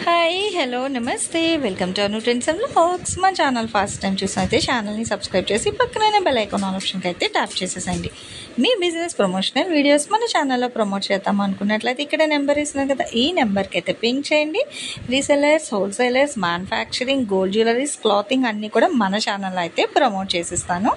Hi hello నమస్తే welcome to Anu trends and vlogs. మా channel first time చూసినైతే ఛానల్ని subscribe చేసి పక్కనైన బెల్ ఐకాన్ ఆప్షన్కి అయితే ట్యాప్ చేసేసండి. మీ బిజినెస్ ప్రమోషనల్ వీడియోస్ మన ఛానల్లో ప్రమోట్ చేద్దాం అనుకున్నట్లయితే ఇక్కడ నెంబర్ ఇస్తున్నాం కదా, ఈ నెంబర్కి అయితే పింక్ చేయండి. Resellers, wholesalers, manufacturing, gold jewelleries, clothing అన్నీ కూడా మన ఛానల్లో అయితే ప్రమోట్ చేసిస్తాను.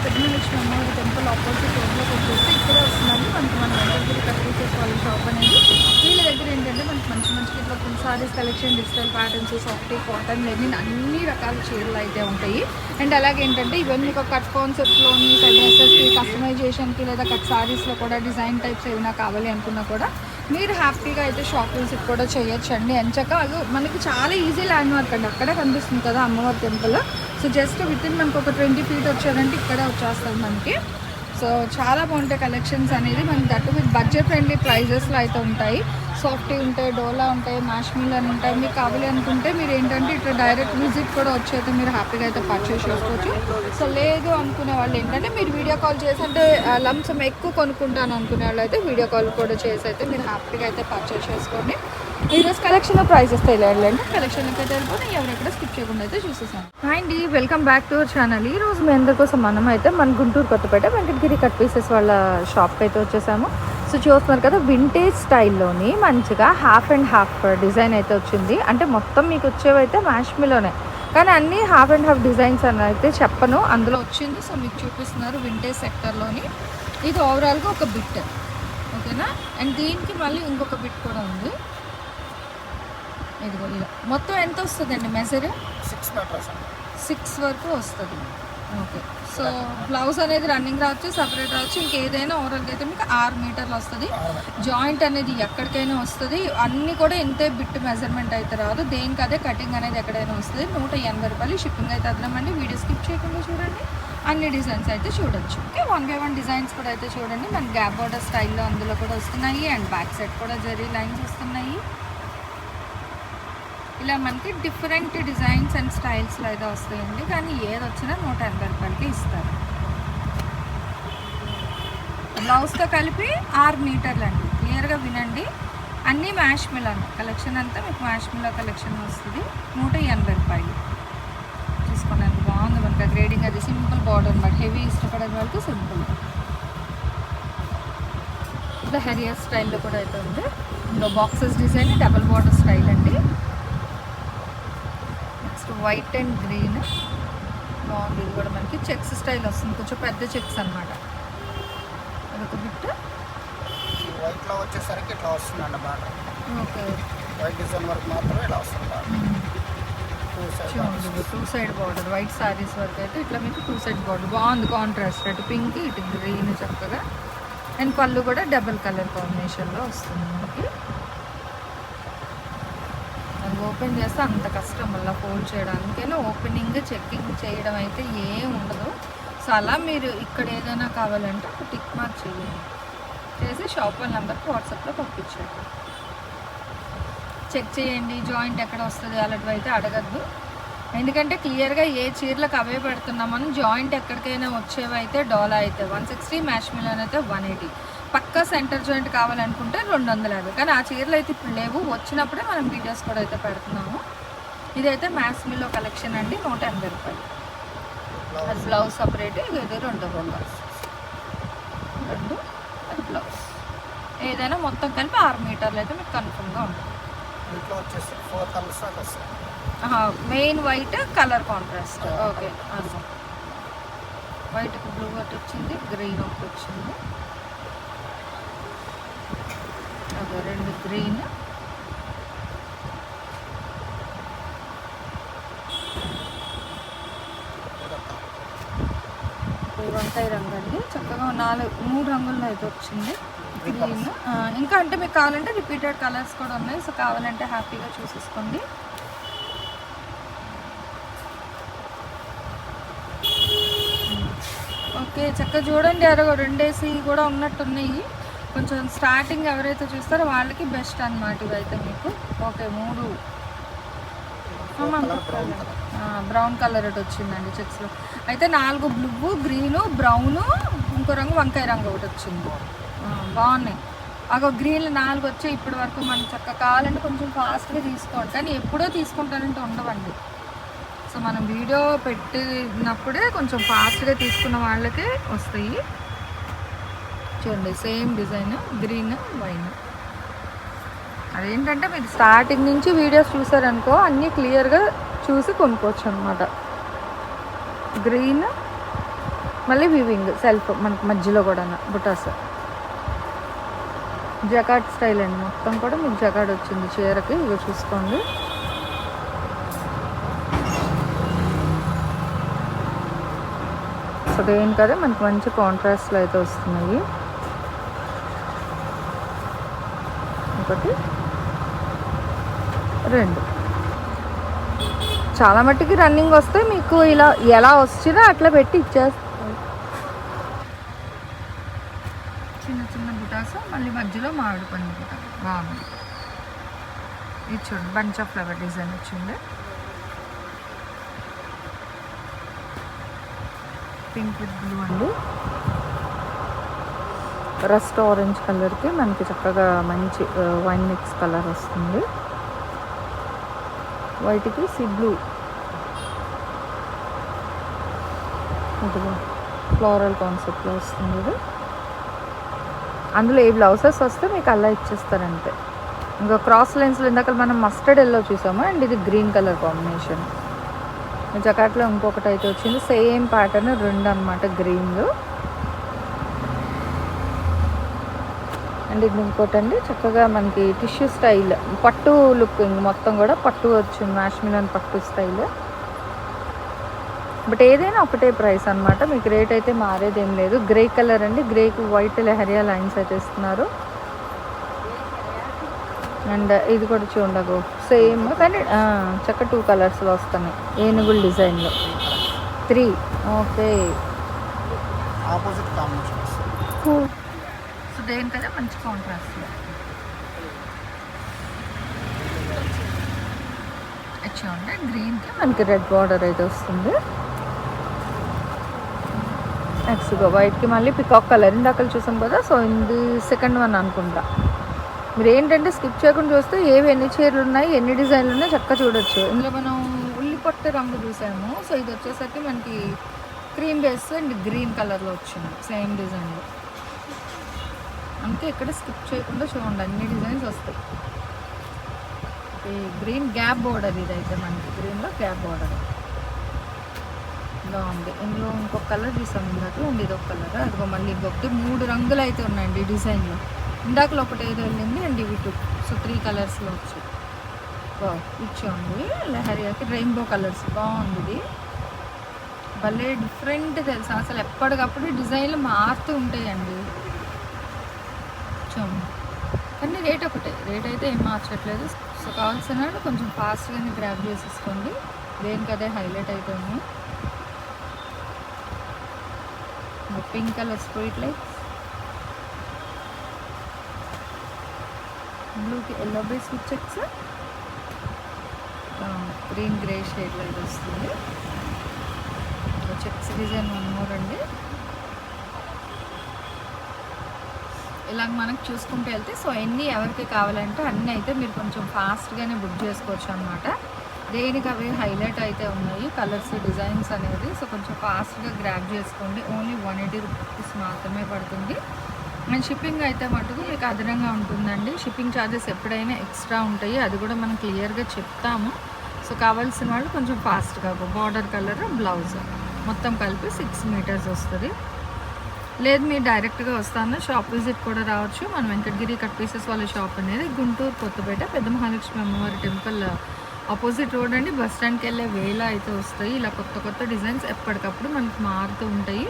పెద్దలక్ష్మి అమ్మవారి టెంపుల్ ఆపోజిట్ రోడ్లోకి వచ్చేసి ఇక్కడే వస్తుందండి. మనకి మన వెంకటగిరి కస్టమర్స్ వాళ్ళ షాప్ అనేది. వీళ్ళ దగ్గర ఏంటంటే మనకి మంచి మంచి ఇట్లా full saris collection, digital patterns, soft cotton, linen అన్ని రకాల చీరలు అయితే ఉంటాయి. అండ్ అలాగే ఏంటంటే ఇవన్నీ ఒక కట్ కాన్సెప్ట్లోని డ్రెస్సెస్కి కస్టమైజేషన్కి లేదా కట్ సారీస్లో కూడా డిజైన్ టైప్స్ ఏమైనా కావాలి అనుకున్నా కూడా మీరు హ్యాపీగా అయితే షాప్ విజిట్ కూడా చేయొచ్చండి. ఎంచక మనకి చాలా ఈజీ ల్యాండ్ మార్క్ అండి. అక్కడే కనిపిస్తుంది కదా అమ్మవారి temple. So just with in మనకు ఒక 20 feet వచ్చారంటే ఇక్కడే వచ్చేస్తుంది మనకి. సో చాలా బాగుంటాయి కలెక్షన్స్ అనేది. మనకి దట్టు విత్ బడ్జెట్ ఫ్రెండ్లీ ప్రైజెస్లో అయితే ఉంటాయి. సాఫ్టీ ఉంటాయి, డోలా ఉంటాయి, మ్యాష్మిల్ అని ఉంటాయి. మీకు కావాలి అనుకుంటే మీరు ఏంటంటే ఇట్లా డైరెక్ట్ విజిట్ కూడా వచ్చి అయితే మీరు హ్యాపీగా అయితే పర్చేస్ చేసుకోవచ్చు. సో లేదు అనుకునే వాళ్ళు ఏంటంటే మీరు వీడియో కాల్ చేసి అంటే లంసం ఎక్కువ కొనుక్కుంటాను అనుకునే వాళ్ళు అయితే వీడియో కాల్ కూడా చేసి అయితే మీరు హ్యాపీగా అయితే పర్చేస్ చేసుకోండి. ఈరోజు కలెక్షన్ ప్రైజెస్ తెలియాలండి. కలెక్షన్కి అయితే వెళ్ళిపోతే ఎవరెక్కడ స్కిప్ చేయకుండా అయితే చూసేసాను. And welcome back to our channel. ఈ రోజు మీ అందరి కోసం మనం అయితే మన గుంటూరు కొత్తపేట వెంకటగిరి కట్ పీసెస్ వాళ్ళ షాప్కి అయితే వచ్చేసాము. సో చూస్తున్నారు కదా, వింటేజ్ స్టైల్లోని మంచిగా హాఫ్ అండ్ హాఫ్ డిజైన్ అయితే వచ్చింది. అంటే మొత్తం మీకు వచ్చేవైతే మ్యాష్మిలోనే, కానీ అన్నీ హాఫ్ అండ్ హాఫ్ డిజైన్స్ అని అయితే చెప్పను, అందులో వచ్చింది. సో మీకు చూపిస్తున్నారు వింటేజ్ సెక్టర్లోని. ఇది ఓవరాల్గా ఒక బిట్, ఓకేనా. అండ్ దీనికి మళ్ళీ ఇంకొక బిట్ కూడా ఉంది. ఇదిగో ఇలా మొత్తం ఎంత వస్తుందండి మెజర్? 6 వరకు వస్తుంది. ఓకే. సో బ్లౌజ్ అనేది రన్నింగ్ రావచ్చు, సపరేట్ రావచ్చు, ఇంకేదైనా ఓవరాల్గా అయితే మీకు 6 మీటర్లు వస్తుంది. జాయింట్ అనేది ఎక్కడికైనా వస్తుంది. అన్నీ కూడా ఇంతే బిట్ మెజర్మెంట్ అయితే రాదు, దేనికి అదే కటింగ్ అనేది ఎక్కడైనా వస్తుంది. 180 రూపాయలు షిప్పింగ్ అయితే అదనమండి. వీడియో స్కిప్ చేయకుండా చూడండి, అన్ని డిజైన్స్ అయితే చూడొచ్చు. ఓకే, 1 by 1 డిజైన్స్ కూడా అయితే చూడండి. మనకి గ్యాప్ బోర్డర్ స్టైల్లో అందులో కూడా వస్తున్నాయి. అండ్ బ్యాక్ సైడ్ కూడా జరీ లైన్స్ వస్తున్నాయి. ఇలా మనకి డిఫరెంట్ డిజైన్స్ అండ్ స్టైల్స్లో అయితే వస్తాయండి. కానీ ఏది వచ్చినా 180 రూపాయలకి ఇస్తారు. బ్లౌజ్తో కలిపి 6 మీటర్లు అండి. క్లియర్గా వినండి. అన్నీ మ్యాష్మిల్ అండి. కలెక్షన్ అంతా మీకు మ్యాష్మిల్లో కలెక్షన్ వస్తుంది. 180 రూపాయలు చూసుకోండి. బాగుంది మనకి గ్రేడింగ్. అది సింపుల్ బార్డర్ అనమాట. హెవీ ఇష్టపడే వాళ్ళకి సింపుల్. ఇలా హెరియర్ స్టైల్లో కూడా అయితే ఉంది. ఇందులో boxes design, double border style అండి. వైట్ అండ్ గ్రీన్ బాగుంది. ఇది కూడా మనకి చెక్స్ స్టైల్ వస్తుంది, కొంచెం పెద్ద చెక్స్ అనమాట. అదొక బిట్ వైట్లో వచ్చేసరికి ఇట్లా వస్తుందండి బాగా. ఓకే, వైట్ డిజైన్ వరకు మాత్రమే ఇలా వస్తుంది. 2 సైడ్ బార్డర్ వైట్ సారీస్ వరకు అయితే ఇట్లా మీకు 2 సైడ్ బార్డర్ బాగుంది. కాంట్రాస్ట్ అటు పింక్ ఇటు గ్రీన్ చక్కగా. అండ్ పళ్ళు కూడా డబల్ కలర్ కాంబినేషన్లో వస్తుంది మనకి. ఓపెన్ చేస్తే అంత కష్టం మళ్ళీ ఫోల్డ్ చేయడానికైనా. ఓపెనింగ్ చెక్కింగ్ చేయడం అయితే ఏం ఉండదు. సో అలా మీరు ఇక్కడ ఏదైనా కావాలంటే ఒక టిక్ మార్క్ చేయండి, చేసి షాప్ వాళ్ళ నెంబర్కి వాట్సాప్లో పంపించండి. చెక్ చేయండి జాయింట్ ఎక్కడ వస్తుంది అలాంటివి అయితే అడగద్దు. ఎందుకంటే క్లియర్గా ఏ చీరలకు అవే పెడుతున్నామని. జాయింట్ ఎక్కడికైనా వచ్చేవి అయితే డోలా అయితే 160, మ్యాష్మిలోన్ అయితే 180. పక్కా సెంటర్ జాయింట్ కావాలనుకుంటే 250. కానీ ఆ చీరలు అయితే ఇప్పుడు లేవు, వచ్చినప్పుడే మనం వీడియోస్ కూడా అయితే పెడుతున్నాము. ఇదైతే మ్యాష్మిలో కలెక్షన్ అండి. 180 రూపాయలు. అది బ్లౌజ్ సపరేట్, ఇది 2 బ్లౌజ్, అది బ్లౌజ్. ఏదైనా మొత్తం కలిపి 6 మీటర్లు అయితే మీకు కన్ఫర్మ్గా ఉంటుంది. Main white colour contrast. Okay, వైట్కి బ్లూ ఒకటి వచ్చింది, గ్రీన్ ఒకటి వచ్చింది. అదే 2 గ్రీన్, వంకాయ రంగు అండి. చక్కగా 3 రంగుల్లో అయితే వచ్చింది. గ్రీన్ ఇంకా అంటే మీకు కావాలంటే రిపీటెడ్ కలర్స్ కూడా ఉన్నాయి. సో కావాలంటే హ్యాపీగా చూసేసుకోండి. ఓకే, చక్కగా చూడండి. 2 AC కూడా ఉన్నట్టున్నాయి. కొంచెం స్టార్టింగ్ ఎవరైతే చూస్తారో వాళ్ళకి బెస్ట్ అనమాట ఇవైతే మీకు. ఓకే, 3 బ్రౌన్ కలర్ ఒకటి వచ్చిందండి చెక్స్లో. అయితే 4 బ్లూ, గ్రీను, బ్రౌను, ఇంకో రంగు వంకాయ రంగు ఒకటి వచ్చింది. బాగున్నాయి. అగో గ్రీన్లు 4 వచ్చాయి ఇప్పటి వరకు. మనం చక్కగా కావాలంటే కొంచెం ఫాస్ట్గా తీసుకోండి, కానీ ఎప్పుడో తీసుకుంటానంటే ఉండవండి. సో మనం వీడియో పెట్టినప్పుడే కొంచెం ఫాస్ట్గా తీసుకున్న వాళ్ళకే వస్తాయి. చూడండి సేమ్ డిజైన్, గ్రీన్ వైన్. అదేంటంటే మీరు స్టార్టింగ్ నుంచి వీడియోస్ చూసారనుకో అన్నీ క్లియర్గా చూసి కొనుక్కోవచ్చు అనమాట. గ్రీన్ మళ్ళీ వివింగ్ సెల్ఫ్ మనకి మధ్యలో కూడా బుటాస్. జకాట్ స్టైల్ అండి, మొత్తం కూడా మీకు జకాట్ వచ్చింది చీరకి. ఇవి చూసుకోండి. సో దేని కదా మనకి మంచి కాంట్రాస్ట్లో అయితే వస్తున్నాయి. ఒకటి 2 చాలా మట్టికి రన్నింగ్ వస్తే మీకు ఇలా ఎలా వచ్చినా అట్లా పెట్టి ఇచ్చేస్తాం. చిన్న చిన్న బుటాస్, మళ్ళీ మధ్యలో మామిడి పండు బుట్ట బాగుంది. ఇది చూడండి బంచ్ ఆఫ్ ఫ్లవర్ డిజైన్ వచ్చింది. పింక్ విత్ బ్లూ అండి. రస్ట్ ఆరెంజ్ కలర్కి మనకి చక్కగా మంచి వైన్ మిక్స్ కలర్ వస్తుంది. వైట్కి సీ బ్లూ, ఇదిగో ఫ్లోరల్ కాన్సెప్ట్లో వస్తుంది ఇది. అందులో ఏ బ్లౌజెస్ వస్తే మీకు అలా ఇచ్చేస్తారంటే. ఇంకా క్రాస్ లైన్స్లో ఇందాక మనం మస్టర్డ్ ఎల్లో చూసాము, అండ్ ఇది గ్రీన్ కలర్ కాంబినేషన్. జకాట్లో ఇంకొకటి అయితే వచ్చింది సేమ్ ప్యాటర్న్ 2 అనమాట గ్రీన్లు. అండ్ ఇది ఇంకోటి అండి చక్కగా మనకి టిష్యూ స్టైల్ పట్టు లుక్, మొత్తం కూడా పట్టు వచ్చింది, మ్యాష్మిలన్ పట్టు స్టైల్. బట్ ఏదైనా ఒకటే ప్రైస్ అనమాట, మీకు రేట్ అయితే మారేదేం లేదు. గ్రే కలర్ అండి, గ్రేకి వైట్ లెహరియా లైన్స్ అయితే ఇస్తున్నారు. అండ్ ఇది కూడా చూడగో సేమ్, కానీ చక్క 2 కలర్స్లో వస్తున్నాయి. ఏనుగుల డిజైన్లో 3. Okay, opposite combination. సో దేనికైనా మంచి కాంట్రాస్ట్లో చూడండి. గ్రీన్కి మనకి రెడ్ బార్డర్ అయితే వస్తుంది. నెక్స్ట్గా వైట్కి మళ్ళీ పికాక్ కలర్ ఇందాక చూసాం కదా. సో ఇది సెకండ్ వన్ అనుకుంటా. మీరు ఏంటంటే స్కిప్ చేయకుండా చూస్తే ఎన్ని చీరలు ఉన్నాయి, ఎన్ని డిజైన్లు ఉన్నాయి చక్కగా చూడొచ్చు. ఇందులో మనం ఉల్లిపొట్ట రంగు చూసాము. సో ఇది వచ్చేసరికి మనకి క్రీమ్ బేస్ అండ్ గ్రీన్ కలర్లో వచ్చింది సేమ్ డిజైన్లో. అందుకే ఇక్కడ స్కిప్ చేయకుండా చూడండి, అన్ని డిజైన్స్ వస్తాయి. గ్రీన్ గ్యాప్ బోర్డర్, ఇదైతే మనకి గ్రీన్లో గ్యాప్ బోర్డర్ బాగుంది. ఇందులో ఇంకొక కలర్ చూసాం ఇందాక, అండ్ ఇది ఒక కలర్. అదిగో మళ్ళీ ఇంకొకటి 3 రంగులు అయితే ఉన్నాయండి డిజైన్లో. ఇందాకలో ఒకటి ఏదో వెళ్ళింది, అండ్ ఇవి 2. సో 3 కలర్స్లో వచ్చి ఇచ్చేయండి. లెహరియాకి రెయిన్బో కలర్స్ బాగుంది. ఇది భలే డిఫరెంట్ తెలుసా, అసలు ఎప్పటికప్పుడు డిజైన్లు మారుతూ ఉంటాయండి. చూడండి, కానీ రేట్ ఒకటే, రేట్ అయితే ఏం మార్చట్లేదు. సో కావాల్సిన వాళ్ళు కొంచెం ఫాస్ట్గానే గ్రాబ్ చేసేసుకోండి, దేనికి అదే హైలైట్ అవుతుంది. పింక్ కలర్ స్ట్రీట్ లైట్స్, బ్లూకి yellow base with checks, green grey షేడ్లో ఇది వస్తుంది. చెక్స్ డిజైన్ 1 మోర్ అండి. ఇలాగ మనకు చూసుకుంటూ వెళ్తే సో ఎన్ని ఎవరికి కావాలంటే అన్నీ అయితే మీరు కొంచెం ఫాస్ట్గానే బుక్ చేసుకోవచ్చు అనమాట. దేనికి అవి హైలైట్ అయితే ఉన్నాయి కలర్స్ డిజైన్స్ అనేది. సో కొంచెం ఫాస్ట్గా గ్రాబ్ చేసుకోండి. ఓన్లీ 180 రూపీస్ మాత్రమే పడుతుంది. అండ్ షిప్పింగ్ అయితే మటుకు మీకు అదనంగా ఉంటుందండి. షిప్పింగ్ ఛార్జెస్ ఎప్పుడైనా ఎక్స్ట్రా ఉంటాయి, అది కూడా మనం క్లియర్గా చెప్తాము. సో కావాల్సిన వాళ్ళు కొంచెం ఫాస్ట్గా బార్డర్ కలర్ బ్లౌజ్ మొత్తం కలిపి 6 మీటర్స్ వస్తుంది. లేదు మీరు డైరెక్ట్గా వస్తాను షాప్ విజిట్ కూడా రావచ్చు. మన వెంకటగిరి కట్ పీసెస్ వాళ్ళ షాప్ అనేది గుంటూరు కొత్తపేట పెద్ద మహాలక్ష్మి అమ్మవారి టెంపుల్ ఆపోజిట్ రోడ్ అండి. బస్ స్టాండ్కి వెళ్ళే వేళ అయితే వస్తాయి. ఇలా కొత్త కొత్త డిజైన్స్ ఎప్పటికప్పుడు మనకి మారుతూ ఉంటాయి.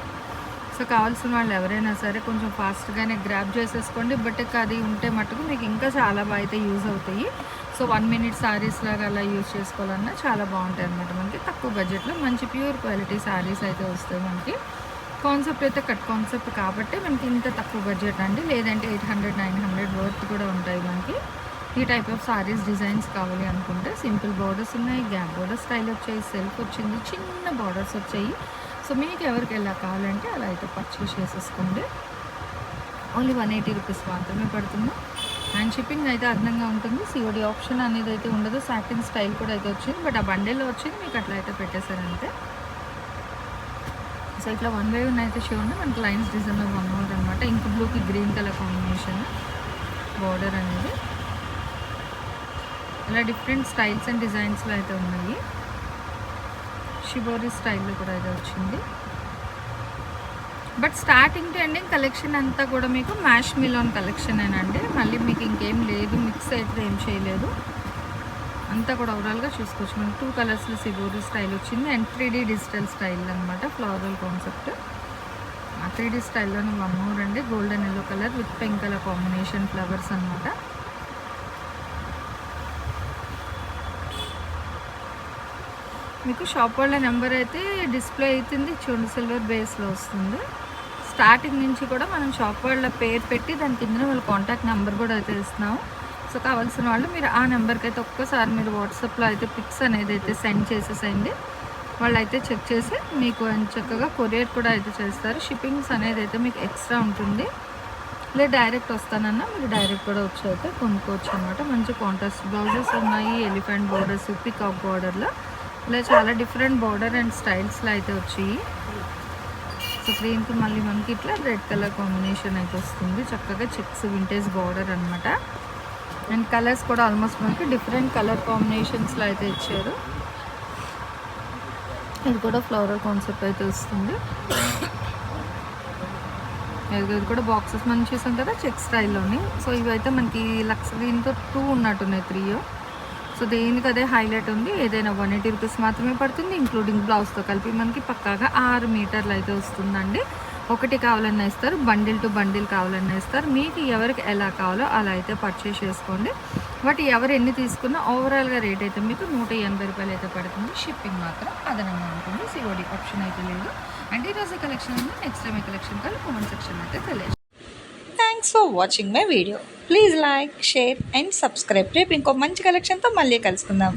సో కావాల్సిన వాళ్ళు ఎవరైనా సరే కొంచెం ఫాస్ట్గానే గ్రాబ్ చేసేసుకోండి. బట్ అది ఉంటే మటుకు మీకు ఇంకా చాలా బాగా అయితే యూజ్ అవుతాయి. సో 1 మినిట్ శారీస్ లాగా అలా యూజ్ చేసుకోవాలన్నా చాలా బాగుంటాయి అన్నమాట. మనకి తక్కువ బడ్జెట్లో మంచి ప్యూర్ క్వాలిటీ శారీస్ అయితే వస్తాయి. మనకి కాన్సెప్ట్ అయితే కట్ కాన్సెప్ట్ కాబట్టి మనకి ఇంత తక్కువ బడ్జెట్ అండి. లేదంటే 800-900 వర్త్ కూడా ఉంటాయి మనకి. ఈ టైప్ ఆఫ్ సారీస్ డిజైన్స్ కావాలి అనుకుంటే సింపుల్ బోర్డర్స్ ఉన్నాయి, గ్యాప్ బోర్డర్ స్టైల్ వచ్చాయి, సెల్ఫ్ వచ్చింది, చిన్న బార్డర్స్ వచ్చాయి. సో మీకు ఎవరికి ఎలా కావాలంటే అలా అయితే పర్చేస్ చేసేసుకోండి. ఓన్లీ 180 రూపీస్ మాత్రమే పడుతుంది. అండ్ షిప్పింగ్ అయితే అదనంగా ఉంటుంది. సిఓడి ఆప్షన్ అనేది అయితే ఉండదు. సాటిన్ స్టైల్ కూడా అయితే వచ్చింది, బట్ ఆ బండిల్లో వచ్చింది మీకు అట్లా అయితే పెట్టేశారు అంతే. సో ఇట్లా 1 బై 1 అయితే షో ఉంది. మనకి లైన్స్ డిజైన్లో 1 మోర్ అనమాట. ఇంక్ బ్లూకి గ్రీన్ కలర్ కాంబినేషన్ బార్డర్ అనేది. ఇలా డిఫరెంట్ స్టైల్స్ అండ్ డిజైన్స్లో అయితే ఉన్నాయి. షిబోరి స్టైల్లో కూడా అయితే వచ్చింది. But starting to ending collection అంతా కూడా మీకు మ్యాష్ మిలాన్ కలెక్షనేనండి. మళ్ళీ మీకు ఇంకేం లేదు, మిక్స్ అయితే ఏం చేయలేదు. అంతా కూడా ఓవరాల్గా చూసుకోవచ్చు. మనకి 2 కలర్స్లో సిబోరి స్టైల్ వచ్చింది అండ్ 3D డిజిటల్ స్టైల్ అనమాట. Floral concept. ఆ 3D స్టైల్లోనే 1 మోర్ అండి. Golden yellow colour with pink colour combination flowers అనమాట. మీకు షాప్ వాళ్ళ నెంబర్ అయితే డిస్ప్లే అవుతుంది చూడండి, సిల్వర్ బేస్లో వస్తుంది. స్టార్టింగ్ నుంచి కూడా మనం షాప్ వాళ్ళ పేరు పెట్టి దాని కింద వాళ్ళ కాంటాక్ట్ నెంబర్ కూడా అయితే ఇస్తున్నాము. సో కావాల్సిన వాళ్ళు మీరు ఆ నెంబర్కి అయితే ఒక్కసారి మీరు వాట్సాప్లో అయితే పిక్స్ అనేది అయితే సెండ్ చేసేసేయండి. వాళ్ళు అయితే చెక్ చేసి మీకు చక్కగా కొరియర్ కూడా అయితే చేస్తారు. షిప్పింగ్స్ అనేది అయితే మీకు ఎక్స్ట్రా ఉంటుంది. లేదు డైరెక్ట్ వస్తానన్నా మీరు డైరెక్ట్ కూడా వచ్చి అయితే కొనుక్కోవచ్చు అనమాట. మంచి కాంట్రాస్ట్ బ్లౌజెస్ ఉన్నాయి. ఎలిఫెంట్ బోర్డర్స్, పికాక్ బోర్డర్లో ఇలా చాలా డిఫరెంట్ బోర్డర్ అండ్ స్టైల్స్లో అయితే వచ్చాయి. సో గ్రీన్కి మళ్ళీ మనకి ఇట్లా రెడ్ కలర్ కాంబినేషన్ అయితే వస్తుంది. చక్కగా చెక్స్ వింటేజ్ బార్డర్ అనమాట. అండ్ కలర్స్ కూడా ఆల్మోస్ట్ మనకి డిఫరెంట్ కలర్ కాంబినేషన్స్లో అయితే ఇచ్చారు. ఇది కూడా ఫ్లోరల్ కాన్సెప్ట్ అయితే వస్తుంది. ఇది కూడా బాక్సెస్ మనం చూసాం కదా చెక్ స్టైల్లోని. సో ఇవైతే మనకి లక్స్ గ్రీన్తో 2 ఉన్నట్టున్నాయి, 3. సో దేనికి అదే హైలైట్ ఉంది. ఏదైనా 180 రూపీస్ మాత్రమే పడుతుంది, ఇంక్లూడింగ్ బ్లౌజ్తో కలిపి మనకి పక్కాగా 6 మీటర్లు అయితే వస్తుందండి. ఒకటి కావాలన్నా ఇస్తారు, బండిల్ టు బండిల్ కావాలన్నా ఇస్తారు. మీకు ఎవరికి ఎలా కావాలో అలా అయితే పర్చేస్ చేసుకోండి. బట్ ఎవరు ఎన్ని తీసుకున్నా ఓవరాల్గా రేట్ అయితే మీకు 180 రూపాయలు అయితే పడుతుంది. షిప్పింగ్ మాత్రం అదనంగా ఉంటుంది. సిఓడి ఆప్షన్ అయితే లేదు. అంటే ఈరోజు కలెక్షన్ ఉంది, నెక్స్ట్ టైం కలెక్షన్ కలిపి కామెంట్ సెక్షన్ అయితే తెలియదు. Thanks for watching my video. Please like, share and subscribe. రేపు ఇంకో మంచి కలెక్షన్తో మళ్ళీ కలుసుకుందాం.